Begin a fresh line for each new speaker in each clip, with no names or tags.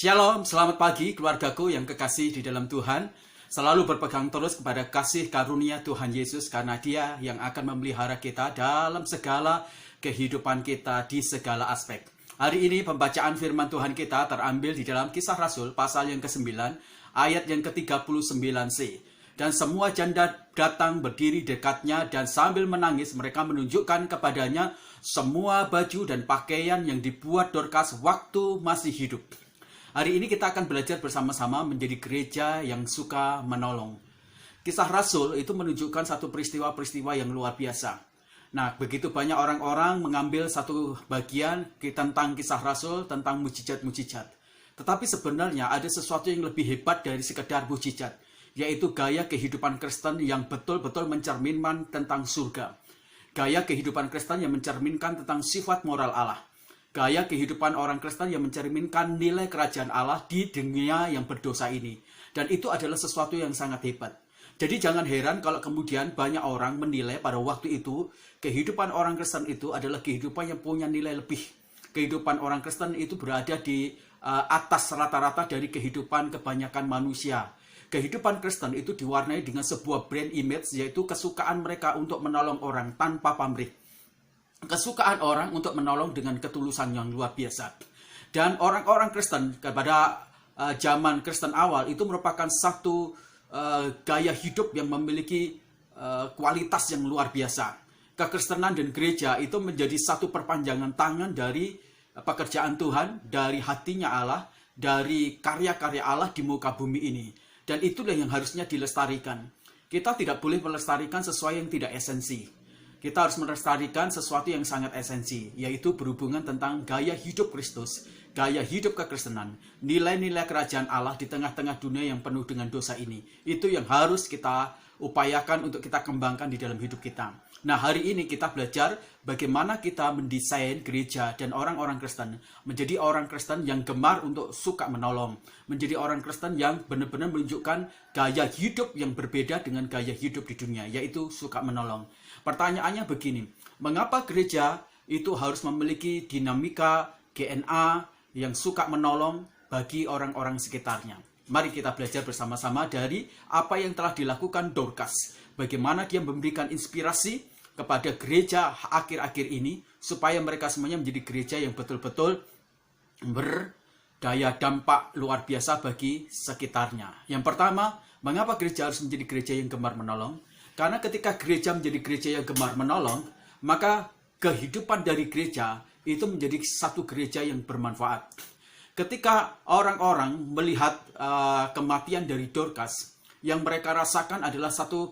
Shalom, selamat pagi keluargaku yang kekasih di dalam Tuhan. Selalu berpegang terus kepada kasih karunia Tuhan Yesus karena Dia yang akan memelihara kita dalam segala kehidupan kita di segala aspek. Hari ini pembacaan firman Tuhan kita terambil di dalam Kisah Rasul pasal yang ke-9 ayat yang ke-39c. Dan semua janda datang berdiri dekatnya dan sambil menangis mereka menunjukkan kepadanya semua baju dan pakaian yang dibuat Dorcas waktu masih hidup. Hari ini kita akan belajar bersama-sama menjadi gereja yang suka menolong. Kisah Rasul itu menunjukkan satu peristiwa-peristiwa yang luar biasa. Nah, begitu banyak orang-orang mengambil satu bagian tentang Kisah Rasul, tentang mujizat-mujizat. Tetapi sebenarnya ada sesuatu yang lebih hebat dari sekedar mujizat, yaitu gaya kehidupan Kristen yang betul-betul mencerminkan tentang surga. Gaya kehidupan Kristen yang mencerminkan tentang sifat moral Allah. Gaya kehidupan orang Kristen yang mencerminkan nilai kerajaan Allah di dunia yang berdosa ini. Dan itu adalah sesuatu yang sangat hebat. Jadi jangan heran kalau kemudian banyak orang menilai pada waktu itu, kehidupan orang Kristen itu adalah kehidupan yang punya nilai lebih. Kehidupan orang Kristen itu berada di atas rata-rata dari kehidupan kebanyakan manusia. Kehidupan Kristen itu diwarnai dengan sebuah brand image, yaitu kesukaan mereka untuk menolong orang tanpa pamrih. Kesukaan orang untuk menolong dengan ketulusan yang luar biasa. Dan orang-orang Kristen pada zaman Kristen awal itu merupakan satu gaya hidup yang memiliki kualitas yang luar biasa. Kekristenan dan gereja itu menjadi satu perpanjangan tangan dari pekerjaan Tuhan, dari hatinya Allah, dari karya-karya Allah di muka bumi ini. Dan itulah yang harusnya dilestarikan. Kita tidak boleh melestarikan sesuatu yang tidak esensi. Kita harus melestarikan sesuatu yang sangat esensi, yaitu berhubungan tentang gaya hidup Kristus, gaya hidup kekristenan, nilai-nilai kerajaan Allah di tengah-tengah dunia yang penuh dengan dosa ini. Itu yang harus kita upayakan untuk kita kembangkan di dalam hidup kita. Nah, hari ini kita belajar bagaimana kita mendesain gereja dan orang-orang Kristen menjadi orang Kristen yang gemar untuk suka menolong, menjadi orang Kristen yang benar-benar menunjukkan gaya hidup yang berbeda dengan gaya hidup di dunia, yaitu suka menolong. Pertanyaannya begini, mengapa gereja itu harus memiliki dinamika DNA yang suka menolong bagi orang-orang sekitarnya? Mari kita belajar bersama-sama dari apa yang telah dilakukan Dorcas. Bagaimana dia memberikan inspirasi kepada gereja akhir-akhir ini, supaya mereka semuanya menjadi gereja yang betul-betul berdaya dampak luar biasa bagi sekitarnya. Yang pertama, mengapa gereja harus menjadi gereja yang gemar menolong? Karena ketika gereja menjadi gereja yang gemar menolong, maka kehidupan dari gereja itu menjadi satu gereja yang bermanfaat. Ketika orang-orang melihat kematian dari Dorcas, yang mereka rasakan adalah satu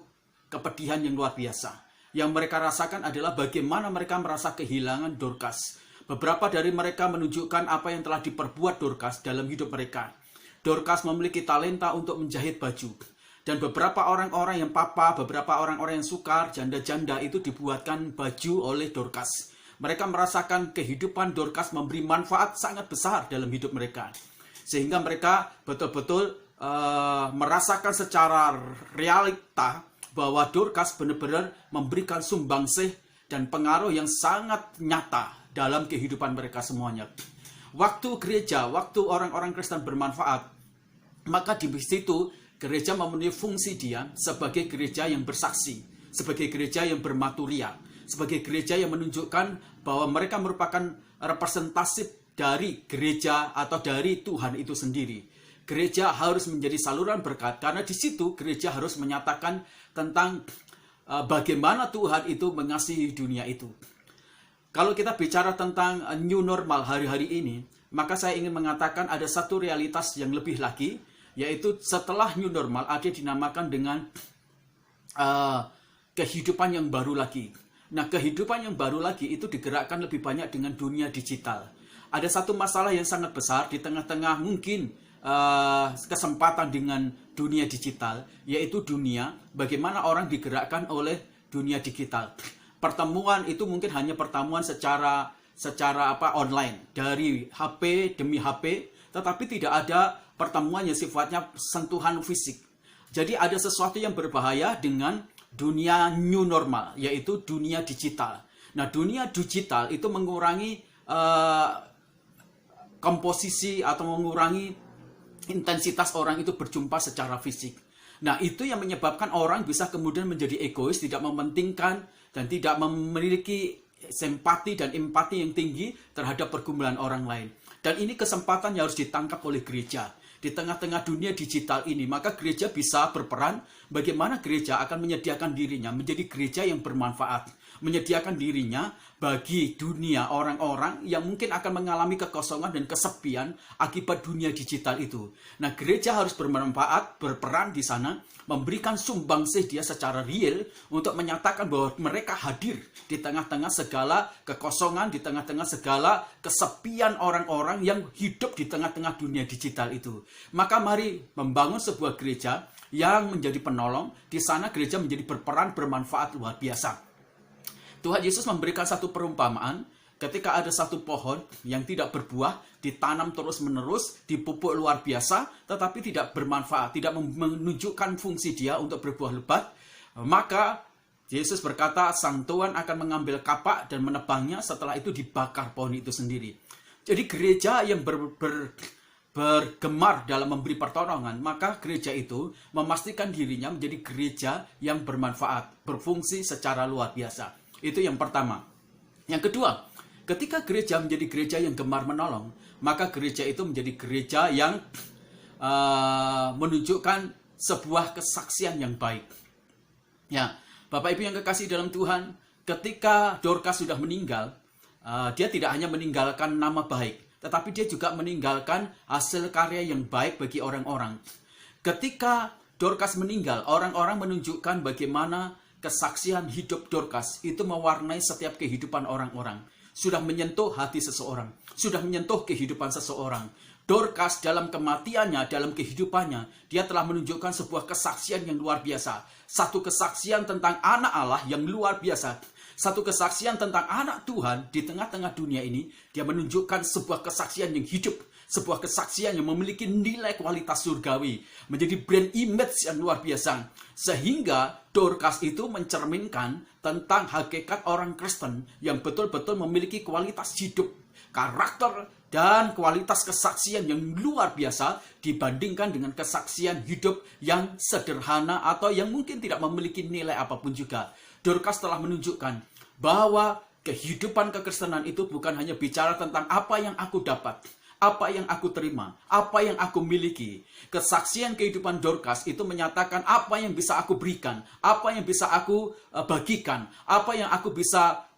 kepedihan yang luar biasa. Yang mereka rasakan adalah bagaimana mereka merasa kehilangan Dorcas. Beberapa dari mereka menunjukkan apa yang telah diperbuat Dorcas dalam hidup mereka. Dorcas memiliki talenta untuk menjahit baju. Dan beberapa orang-orang yang papa, beberapa orang-orang yang sukar, janda-janda itu dibuatkan baju oleh Dorcas. Mereka merasakan kehidupan Dorcas memberi manfaat sangat besar dalam hidup mereka. Sehingga mereka betul-betul merasakan secara realita bahwa Dorcas benar-benar memberikan sumbangsih dan pengaruh yang sangat nyata dalam kehidupan mereka semuanya. Waktu gereja, waktu orang-orang Kristen bermanfaat, maka di situ gereja memenuhi fungsi dia sebagai gereja yang bersaksi, sebagai gereja yang bermaturia, sebagai gereja yang menunjukkan bahwa mereka merupakan representatif dari gereja atau dari Tuhan itu sendiri. Gereja harus menjadi saluran berkat, karena di situ gereja harus menyatakan tentang bagaimana Tuhan itu mengasihi dunia itu. Kalau kita bicara tentang new normal hari-hari ini, maka saya ingin mengatakan ada satu realitas yang lebih lagi, yaitu setelah new normal ada dinamakan dengan kehidupan yang baru lagi. Nah, kehidupan yang baru lagi itu digerakkan lebih banyak dengan dunia digital. Ada satu masalah yang sangat besar di tengah-tengah mungkin kesempatan dengan dunia digital, yaitu dunia bagaimana orang digerakkan oleh dunia digital. Pertemuan itu mungkin hanya pertemuan secara online dari HP demi HP, tetapi tidak ada pertemuan yang sifatnya sentuhan fisik. Jadi ada sesuatu yang berbahaya dengan dunia new normal, yaitu dunia digital. Nah, dunia digital itu mengurangi komposisi atau mengurangi intensitas orang itu berjumpa secara fisik. Nah, itu yang menyebabkan orang bisa kemudian menjadi egois, tidak mementingkan dan tidak memiliki simpati dan empati yang tinggi terhadap pergumulan orang lain. Dan ini kesempatan yang harus ditangkap oleh gereja. Di tengah-tengah dunia digital ini, maka gereja bisa berperan bagaimana gereja akan menyediakan dirinya menjadi gereja yang bermanfaat. Menyediakan dirinya bagi dunia orang-orang yang mungkin akan mengalami kekosongan dan kesepian akibat dunia digital itu. Nah, gereja harus bermanfaat, berperan di sana, memberikan sumbangsih dia secara real untuk menyatakan bahwa mereka hadir di tengah-tengah segala kekosongan, di tengah-tengah segala kesepian orang-orang yang hidup di tengah-tengah dunia digital itu. Maka mari membangun sebuah gereja yang menjadi penolong. Di sana gereja menjadi berperan bermanfaat luar biasa. Tuhan Yesus memberikan satu perumpamaan ketika ada satu pohon yang tidak berbuah, ditanam terus-menerus, dipupuk luar biasa, tetapi tidak bermanfaat, tidak menunjukkan fungsi dia untuk berbuah lebat. Maka Yesus berkata, sang tuan akan mengambil kapak dan menebangnya, setelah itu dibakar pohon itu sendiri. Jadi gereja yang bergemar dalam memberi pertolongan, maka gereja itu memastikan dirinya menjadi gereja yang bermanfaat, berfungsi secara luar biasa. Itu yang pertama. Yang kedua, ketika gereja menjadi gereja yang gemar menolong, maka gereja itu menjadi gereja yang menunjukkan sebuah kesaksian yang baik. Ya, Bapak Ibu yang kekasih dalam Tuhan, ketika Dorcas sudah meninggal, dia tidak hanya meninggalkan nama baik, tetapi dia juga meninggalkan hasil karya yang baik bagi orang-orang. Ketika Dorcas meninggal, orang-orang menunjukkan bagaimana kesaksian hidup Dorcas itu mewarnai setiap kehidupan orang-orang. Sudah menyentuh hati seseorang, sudah menyentuh kehidupan seseorang. Dorcas dalam kematiannya, dalam kehidupannya, dia telah menunjukkan sebuah kesaksian yang luar biasa. Satu kesaksian tentang anak Allah yang luar biasa. Satu kesaksian tentang anak Tuhan di tengah-tengah dunia ini. Dia menunjukkan sebuah kesaksian yang hidup. Sebuah kesaksian yang memiliki nilai kualitas surgawi. Menjadi brand image yang luar biasa. Sehingga Dorcas itu mencerminkan tentang hakikat orang Kristen yang betul-betul memiliki kualitas hidup, karakter, dan kualitas kesaksian yang luar biasa dibandingkan dengan kesaksian hidup yang sederhana atau yang mungkin tidak memiliki nilai apapun juga. Dorcas telah menunjukkan bahwa kehidupan kekristenan itu bukan hanya bicara tentang apa yang aku dapat, apa yang aku terima, apa yang aku miliki. Kesaksian kehidupan Dorcas itu menyatakan apa yang bisa aku berikan, apa yang bisa aku bagikan, apa yang aku bisa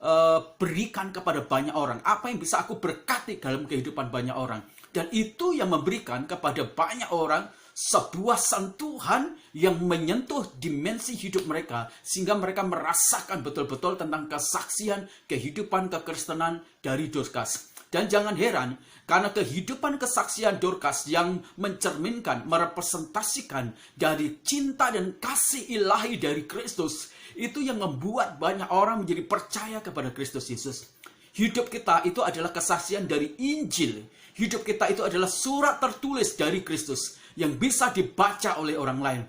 berikan kepada banyak orang, apa yang bisa aku berkati dalam kehidupan banyak orang. Dan itu yang memberikan kepada banyak orang sebuah sentuhan yang menyentuh dimensi hidup mereka, sehingga mereka merasakan betul-betul tentang kesaksian kehidupan kekristenan dari Dorcas. Dan jangan heran, karena kehidupan kesaksian Dorcas yang mencerminkan, merepresentasikan dari cinta dan kasih ilahi dari Kristus, itu yang membuat banyak orang menjadi percaya kepada Kristus Yesus. Hidup kita itu adalah kesaksian dari Injil. Hidup kita itu adalah surat tertulis dari Kristus yang bisa dibaca oleh orang lain.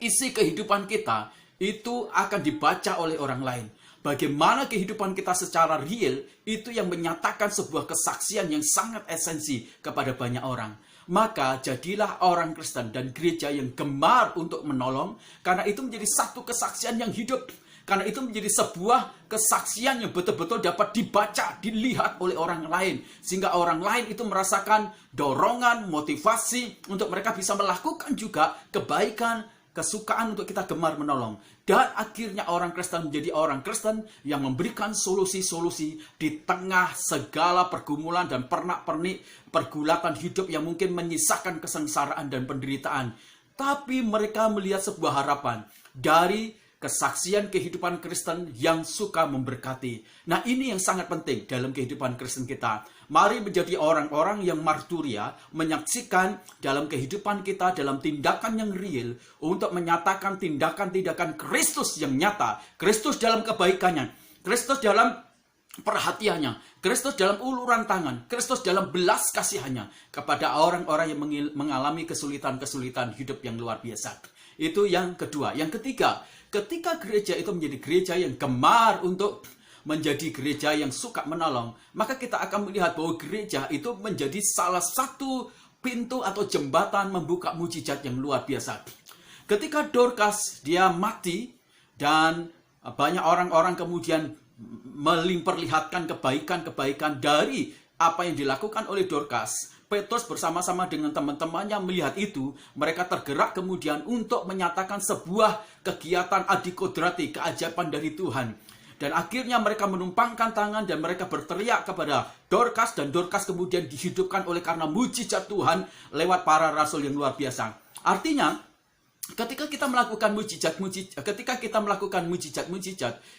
Isi kehidupan kita itu akan dibaca oleh orang lain. Bagaimana kehidupan kita secara real, itu yang menyatakan sebuah kesaksian yang sangat esensi kepada banyak orang. Maka jadilah orang Kristen dan gereja yang gemar untuk menolong, karena itu menjadi satu kesaksian yang hidup. Karena itu menjadi sebuah kesaksian yang betul-betul dapat dibaca, dilihat oleh orang lain. Sehingga orang lain itu merasakan dorongan, motivasi untuk mereka bisa melakukan juga kebaikan, kesukaan untuk kita gemar menolong. Dan akhirnya orang Kristen menjadi orang Kristen yang memberikan solusi-solusi di tengah segala pergumulan dan pernak-pernik pergulatan hidup yang mungkin menyisakan kesengsaraan dan penderitaan. Tapi mereka melihat sebuah harapan dari kesaksian kehidupan Kristen yang suka memberkati. Nah, ini yang sangat penting dalam kehidupan Kristen kita. Mari menjadi orang-orang yang marturia, menyaksikan dalam kehidupan kita, dalam tindakan yang real, untuk menyatakan tindakan-tindakan Kristus yang nyata. Kristus dalam kebaikannya, Kristus dalam perhatiannya, Kristus dalam uluran tangan, Kristus dalam belas kasihannya kepada orang-orang yang mengalami kesulitan-kesulitan hidup yang luar biasa. Itu yang kedua. Yang ketiga, ketika gereja itu menjadi gereja yang gemar untuk menjadi gereja yang suka menolong, maka kita akan melihat bahwa gereja itu menjadi salah satu pintu atau jembatan membuka mujizat yang luar biasa. Ketika Dorcas dia mati dan banyak orang-orang kemudian memperlihatkan kebaikan-kebaikan dari apa yang dilakukan oleh Dorcas, Petrus bersama-sama dengan teman-temannya melihat itu, mereka tergerak kemudian untuk menyatakan sebuah kegiatan adikodrati, keajaiban dari Tuhan. Dan akhirnya mereka menumpangkan tangan dan mereka berteriak kepada Dorcas, dan Dorcas kemudian dihidupkan oleh karena mujizat Tuhan lewat para rasul yang luar biasa. Artinya, ketika kita melakukan mujizat,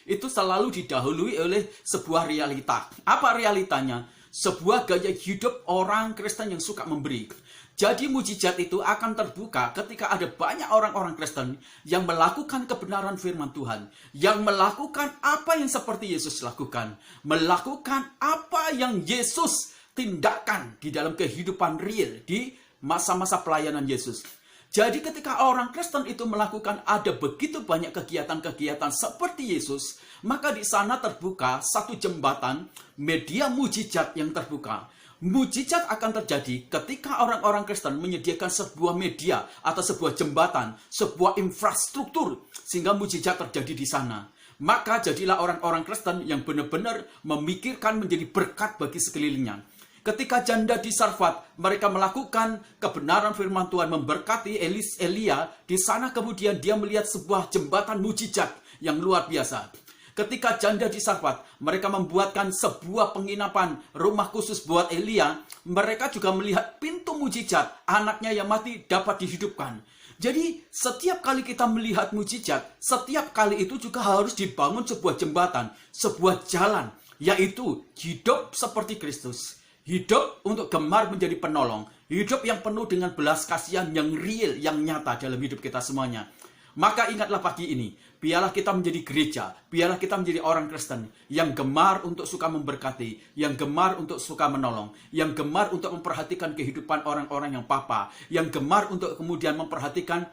itu selalu didahului oleh sebuah realita. Apa realitanya? Sebuah gaya hidup orang Kristen yang suka memberi. Jadi mujizat itu akan terbuka ketika ada banyak orang-orang Kristen yang melakukan kebenaran firman Tuhan, yang melakukan apa yang seperti Yesus lakukan, melakukan apa yang Yesus tindakan di dalam kehidupan real di masa-masa pelayanan Yesus. Jadi ketika orang Kristen itu melakukan ada begitu banyak kegiatan-kegiatan seperti Yesus, maka di sana terbuka satu jembatan media mujizat yang terbuka. Mujizat akan terjadi ketika orang-orang Kristen menyediakan sebuah media atau sebuah jembatan, sebuah infrastruktur, sehingga mujizat terjadi di sana. Maka jadilah orang-orang Kristen yang benar-benar memikirkan menjadi berkat bagi sekelilingnya. Ketika janda di Sarfat, mereka melakukan kebenaran firman Tuhan, memberkati Elia, di sana kemudian dia melihat sebuah jembatan mujizat yang luar biasa. Ketika janda di Sarfat, mereka membuatkan sebuah penginapan rumah khusus buat Elia, mereka juga melihat pintu mujizat, anaknya yang mati dapat dihidupkan. Jadi setiap kali kita melihat mujizat, setiap kali itu juga harus dibangun sebuah jembatan, sebuah jalan, yaitu hidup seperti Kristus. Hidup untuk gemar menjadi penolong. Hidup yang penuh dengan belas kasihan yang real, yang nyata dalam hidup kita semuanya. Maka ingatlah pagi ini, biarlah kita menjadi gereja, biarlah kita menjadi orang Kristen yang gemar untuk suka memberkati, yang gemar untuk suka menolong, yang gemar untuk memperhatikan kehidupan orang-orang yang papa, yang gemar untuk kemudian memperhatikan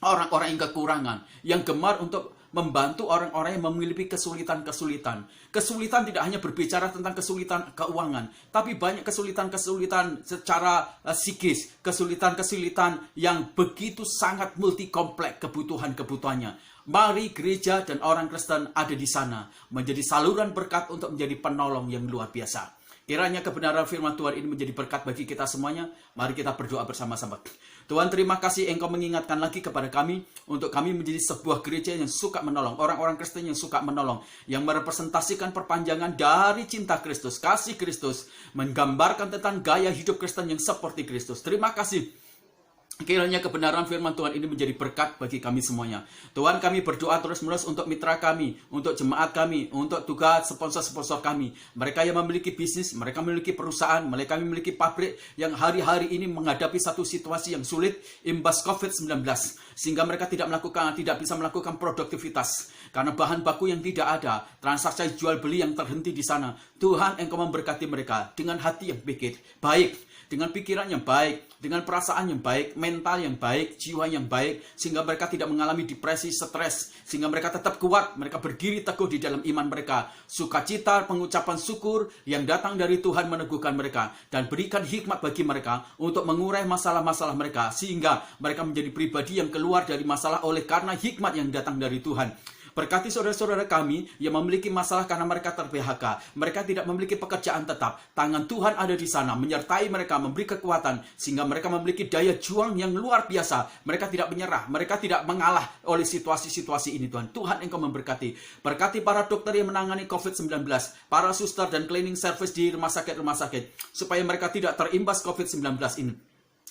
orang-orang yang kekurangan, yang gemar untuk membantu orang-orang yang memiliki kesulitan-kesulitan. Kesulitan tidak hanya berbicara tentang kesulitan keuangan, tapi banyak kesulitan-kesulitan secara psikis, kesulitan-kesulitan yang begitu sangat multi-kompleks kebutuhan-kebutuhannya. Mari gereja dan orang Kristen ada di sana, menjadi saluran berkat untuk menjadi penolong yang luar biasa. Kiranya kebenaran firman Tuhan ini menjadi berkat bagi kita semuanya. Mari kita berdoa bersama-sama. Tuhan, terima kasih Engkau mengingatkan lagi kepada kami untuk kami menjadi sebuah gereja yang suka menolong, orang-orang Kristen yang suka menolong, yang merepresentasikan perpanjangan dari cinta Kristus, kasih Kristus, menggambarkan tentang gaya hidup Kristen yang seperti Kristus. Terima kasih. Kiranya kebenaran firman Tuhan ini menjadi berkat bagi kami semuanya. Tuhan, kami berdoa terus-menerus untuk mitra kami, untuk jemaat kami, untuk tugas sponsor-sponsor kami. Mereka yang memiliki bisnis, mereka memiliki perusahaan, mereka memiliki pabrik yang hari-hari ini menghadapi satu situasi yang sulit imbas COVID-19. Sehingga mereka tidak bisa melakukan produktivitas. Karena bahan baku yang tidak ada, transaksi jual beli yang terhenti di sana. Tuhan, Engkau memberkati mereka dengan hati yang baik. Dengan pikiran yang baik, dengan perasaan yang baik, mental yang baik, jiwa yang baik, sehingga mereka tidak mengalami depresi, stres, sehingga mereka tetap kuat, mereka berdiri teguh di dalam iman mereka. Sukacita, pengucapan syukur yang datang dari Tuhan meneguhkan mereka, dan berikan hikmat bagi mereka untuk mengurai masalah-masalah mereka, sehingga mereka menjadi pribadi yang keluar dari masalah oleh karena hikmat yang datang dari Tuhan. Berkati saudara-saudara kami yang memiliki masalah karena mereka ter-PHK. Mereka tidak memiliki pekerjaan tetap. Tangan Tuhan ada di sana, menyertai mereka, memberi kekuatan, sehingga mereka memiliki daya juang yang luar biasa. Mereka tidak menyerah, mereka tidak mengalah oleh situasi-situasi ini, Tuhan. Tuhan, Engkau memberkati. Berkati para dokter yang menangani COVID-19, para suster dan cleaning service di rumah sakit, supaya mereka tidak terimbas COVID-19 ini.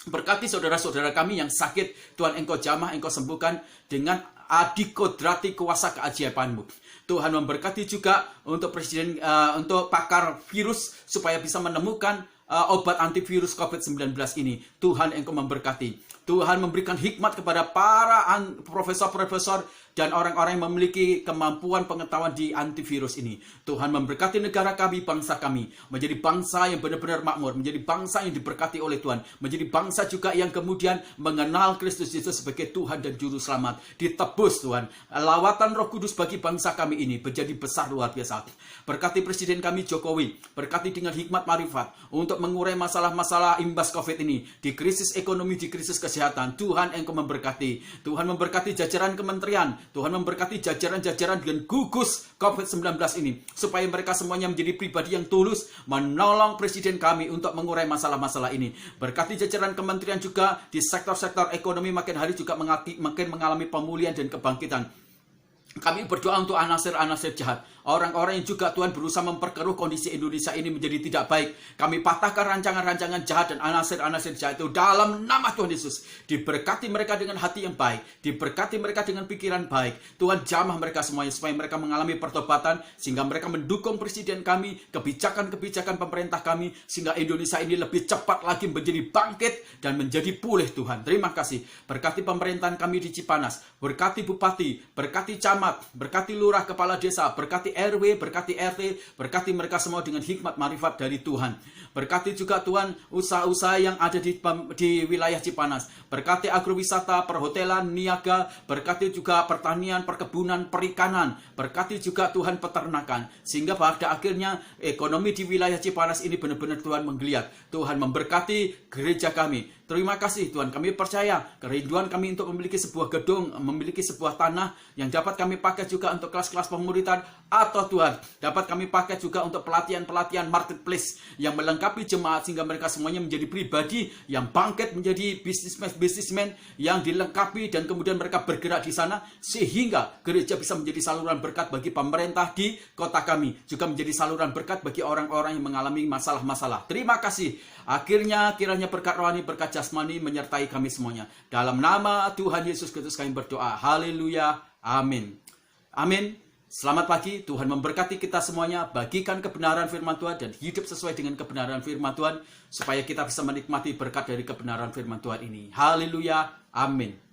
Berkati saudara-saudara kami yang sakit, Tuhan, Engkau jamah, Engkau sembuhkan dengan adikodrati kuasa keajaiban-Mu. Tuhan memberkati juga untuk presiden, untuk pakar virus supaya bisa menemukan obat antivirus COVID-19 ini. Tuhan Engkau memberkati. Tuhan memberikan hikmat kepada para profesor-profesor dan orang-orang yang memiliki kemampuan pengetahuan di antivirus ini. Tuhan memberkati negara kami, bangsa kami, menjadi bangsa yang benar-benar makmur, menjadi bangsa yang diberkati oleh Tuhan, menjadi bangsa juga yang kemudian mengenal Kristus Yesus sebagai Tuhan dan Juru Selamat. Ditebus Tuhan. Lawatan Roh Kudus bagi bangsa kami ini menjadi besar luar biasa. Berkati Presiden kami Jokowi, berkati dengan hikmat marifat untuk mengurai masalah-masalah imbas COVID ini, di krisis ekonomi, di krisis kesehatan. Tuhan Engkau memberkati. Tuhan memberkati jajaran kementerian. Tuhan memberkati jajaran-jajaran dengan gugus COVID-19 ini, supaya mereka semuanya menjadi pribadi yang tulus menolong Presiden kami untuk mengurai masalah-masalah ini. Berkati jajaran kementerian juga di sektor-sektor ekonomi makin hari juga makin mengalami pemulihan dan kebangkitan. Kami berdoa untuk anasir-anasir jahat, orang-orang yang juga Tuhan berusaha memperkeruh kondisi Indonesia ini menjadi tidak baik. Kami patahkan rancangan-rancangan jahat dan anasir-anasir jahat itu dalam nama Tuhan Yesus. Diberkati mereka dengan hati yang baik, diberkati mereka dengan pikiran baik. Tuhan jamah mereka semuanya supaya mereka mengalami pertobatan, sehingga mereka mendukung Presiden kami, kebijakan-kebijakan pemerintah kami, sehingga Indonesia ini lebih cepat lagi menjadi bangkit dan menjadi pulih Tuhan. Terima kasih. Berkati pemerintahan kami di Cipanas, berkati Bupati, berkati Camat, berkati lurah, kepala desa, berkati RW, berkati RT, berkati mereka semua dengan hikmat marifat dari Tuhan. Berkati juga Tuhan usaha-usaha yang ada di wilayah Cipanas. Berkati agrowisata, perhotelan, niaga, berkati juga pertanian, perkebunan, perikanan. Berkati juga Tuhan peternakan, sehingga pada akhirnya ekonomi di wilayah Cipanas ini benar-benar Tuhan menggeliat. Tuhan memberkati gereja kami. Terima kasih Tuhan, kami percaya kerinduan kami untuk memiliki sebuah gedung, memiliki sebuah tanah yang dapat kami pakai juga untuk kelas-kelas pemuridan, atau Tuhan dapat kami pakai juga untuk pelatihan-pelatihan marketplace yang melengkapi jemaat sehingga mereka semuanya menjadi pribadi yang bangkit, menjadi bisnismen yang dilengkapi, dan kemudian mereka bergerak di sana sehingga gereja bisa menjadi saluran berkat bagi pemerintah di kota kami, juga menjadi saluran berkat bagi orang-orang yang mengalami masalah-masalah. Terima kasih. Akhirnya kiranya berkat rohani, berkat jasmani menyertai kami semuanya. Dalam nama Tuhan Yesus Kristus kami berdoa. Haleluya. Amin. Amin. Selamat pagi. Tuhan memberkati kita semuanya. Bagikan kebenaran firman Tuhan dan hidup sesuai dengan kebenaran firman Tuhan, supaya kita bisa menikmati berkat dari kebenaran firman Tuhan ini. Haleluya. Amin.